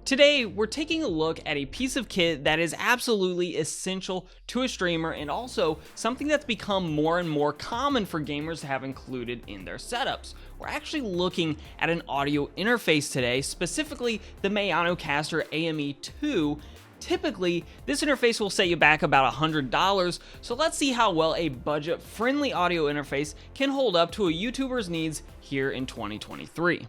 Today, we're taking a look at a piece of kit that is absolutely essential to a streamer and also something that's become more and more common for gamers to have included in their setups. We're actually looking at an audio interface today, specifically the Maonocaster AME2. Typically, this interface will set you back about $100, so let's see how well a budget-friendly audio interface can hold up to a YouTuber's needs here in 2023.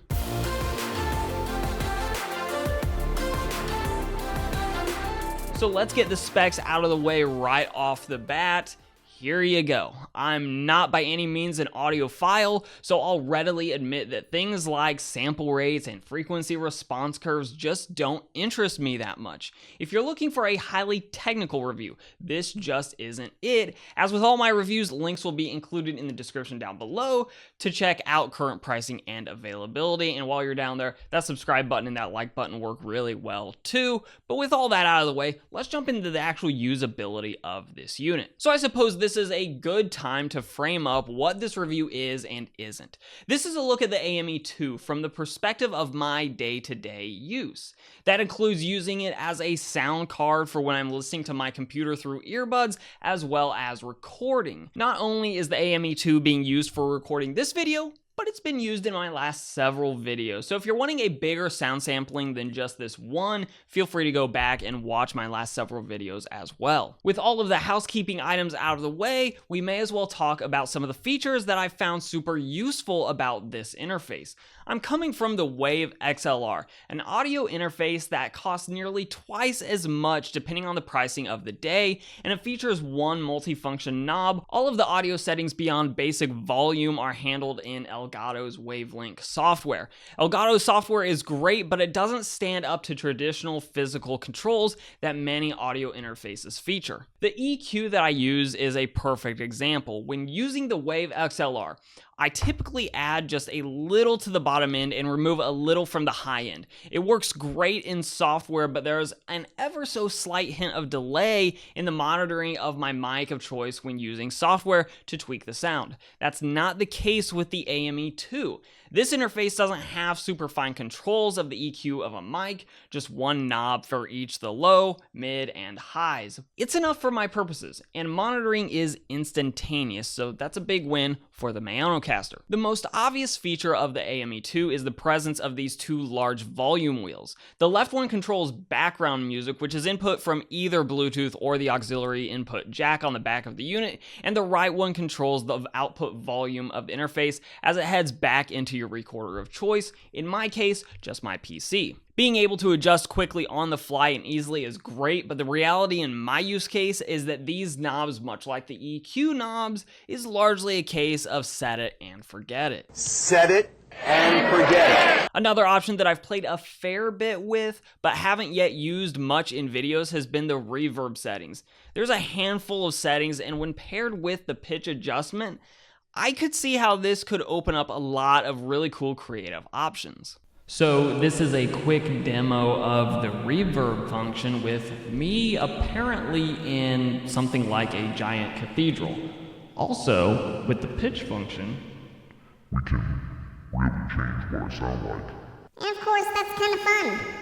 So let's get the specs out of the way right off the bat. Here you go. I'm not by any means an audiophile, so I'll readily admit that things like sample rates and frequency response curves just don't interest me that much. If you're looking for a highly technical review, this just isn't it. As with all my reviews, links will be included in the description down below to check out current pricing and availability. And while you're down there, that subscribe button and that like button work really well too. But with all that out of the way, let's jump into the actual usability of this unit. So I suppose this is a good time to frame up what this review is and isn't. This is a look at the AME2 from the perspective of my day-to-day use. That includes using it as a sound card for when I'm listening to my computer through earbuds, as well as recording. Not only is the AME2 being used for recording this video, but it's been used in my last several videos. So if you're wanting a bigger sound sampling than just this one, feel free to go back and watch my last several videos as well. With all of the housekeeping items out of the way, we may as well talk about some of the features that I found super useful about this interface. I'm coming from the Wave XLR, an audio interface that costs nearly twice as much depending on the pricing of the day, and it features one multifunction knob. All of the audio settings beyond basic volume are handled in Elgato's Wavelink software. Elgato's software is great, but it doesn't stand up to traditional physical controls that many audio interfaces feature. The EQ that I use is a perfect example. When using the Wave XLR, I typically add just a little to the bottom end and remove a little from the high end. It works great in software, but there's an ever so slight hint of delay in the monitoring of my mic of choice when using software to tweak the sound. That's not the case with the AME2. This interface doesn't have super fine controls of the EQ of a mic, just one knob for each the low, mid, and highs. It's enough for my purposes, and monitoring is instantaneous, so that's a big win for the Maonocaster. The most obvious feature of the AME2 is the presence of these two large volume wheels. The left one controls background music, which is input from either Bluetooth or the auxiliary input jack on the back of the unit, and the right one controls the output volume of the interface as it heads back into your recorder of choice, in my case, just my PC. Being able to adjust quickly on the fly and easily is great, but the reality in my use case is that these knobs, much like the EQ knobs, is largely a case of set it and forget it. Set it and forget it. Another option that I've played a fair bit with, but haven't yet used much in videos, has been the reverb settings. There's a handful of settings, and when paired with the pitch adjustment, I could see how this could open up a lot of really cool creative options. So this is a quick demo of the reverb function with me apparently in something like a giant cathedral. Also, with the pitch function, we can really change what it sounds like. And of course, that's kind of fun.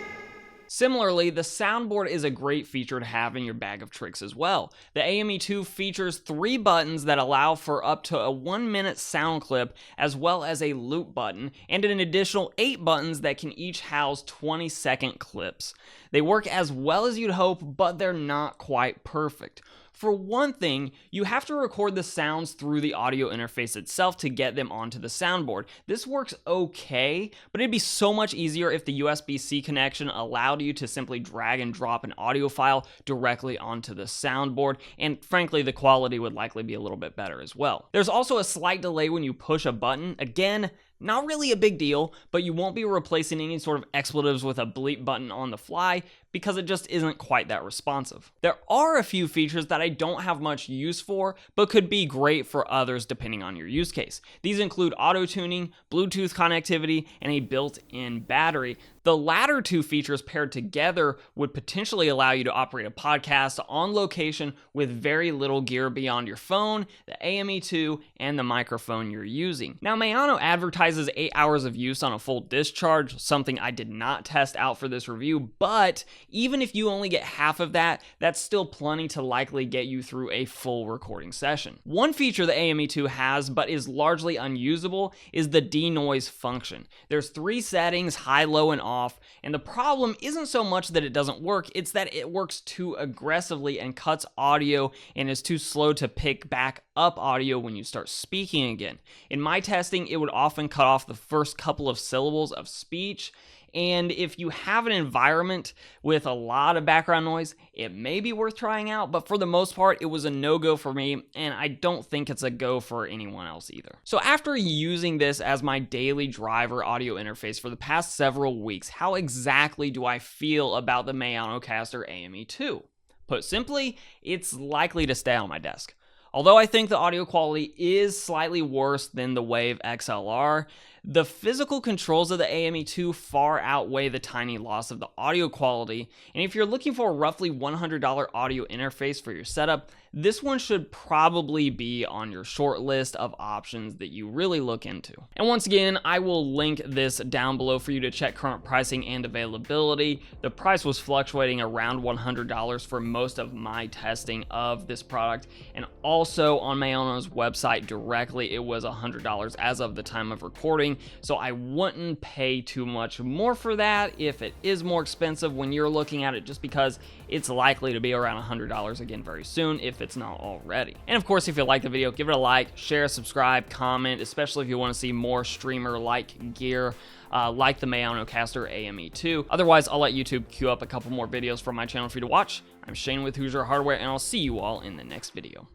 Similarly, the Soundboard is a great feature to have in your bag of tricks as well. The AME2 features 3 buttons that allow for up to a 1-minute sound clip, as well as a loop button, and an additional 8 buttons that can each house 20-second clips. They work as well as you'd hope, but they're not quite perfect. For one thing, you have to record the sounds through the audio interface itself to get them onto the soundboard. This works okay, but it'd be so much easier if the USB-C connection allowed you to simply drag and drop an audio file directly onto the soundboard, and frankly, the quality would likely be a little bit better as well. There's also a slight delay when you push a button. Again, not really a big deal, but you won't be replacing any sort of expletives with a bleep button on the fly because it just isn't quite that responsive. There are a few features that I don't have much use for, but could be great for others depending on your use case. These include auto-tuning, Bluetooth connectivity, and a built-in battery. The latter two features paired together would potentially allow you to operate a podcast on location with very little gear beyond your phone, the AME2, and the microphone you're using. Now, Maono advertises 8 hours of use on a full discharge, something I did not test out for this review, but even if you only get half of that, that's still plenty to likely get you through a full recording session. One feature the AME2 has, but is largely unusable, is the Denoise function. There's 3 settings, high, low, and off, and the problem isn't so much that it doesn't work, it's that it works too aggressively and cuts audio and is too slow to pick back up audio when you start speaking again. In my testing, it would often cut off the first couple of syllables of speech, and if you have an environment with a lot of background noise, it may be worth trying out, but for the most part, it was a no-go for me, and I don't think it's a go for anyone else either. So after using this as my daily driver audio interface for the past several weeks, how exactly do I feel about the Maonocaster AME2? Put simply, it's likely to stay on my desk. Although I think the audio quality is slightly worse than the Wave XLR, the physical controls of the AME2 far outweigh the tiny loss of the audio quality, and if you're looking for a roughly $100 audio interface for your setup, this one should probably be on your short list of options that you really look into. And once again, I will link this down below for you to check current pricing and availability. The price was fluctuating around $100 for most of my testing of this product, and also on Maono's website directly, it was $100 as of the time of recording, so I wouldn't pay too much more for that if it is more expensive when you're looking at it, just because it's likely to be around $100 again very soon if it's not already. And of course, if you like the video, give it a like, share, subscribe, comment, especially if you want to see more streamer-like gear like the Maonocaster AME2. Otherwise, I'll let YouTube queue up a couple more videos from my channel for you to watch. I'm Shane with Hoosier Hardware, and I'll see you all in the next video.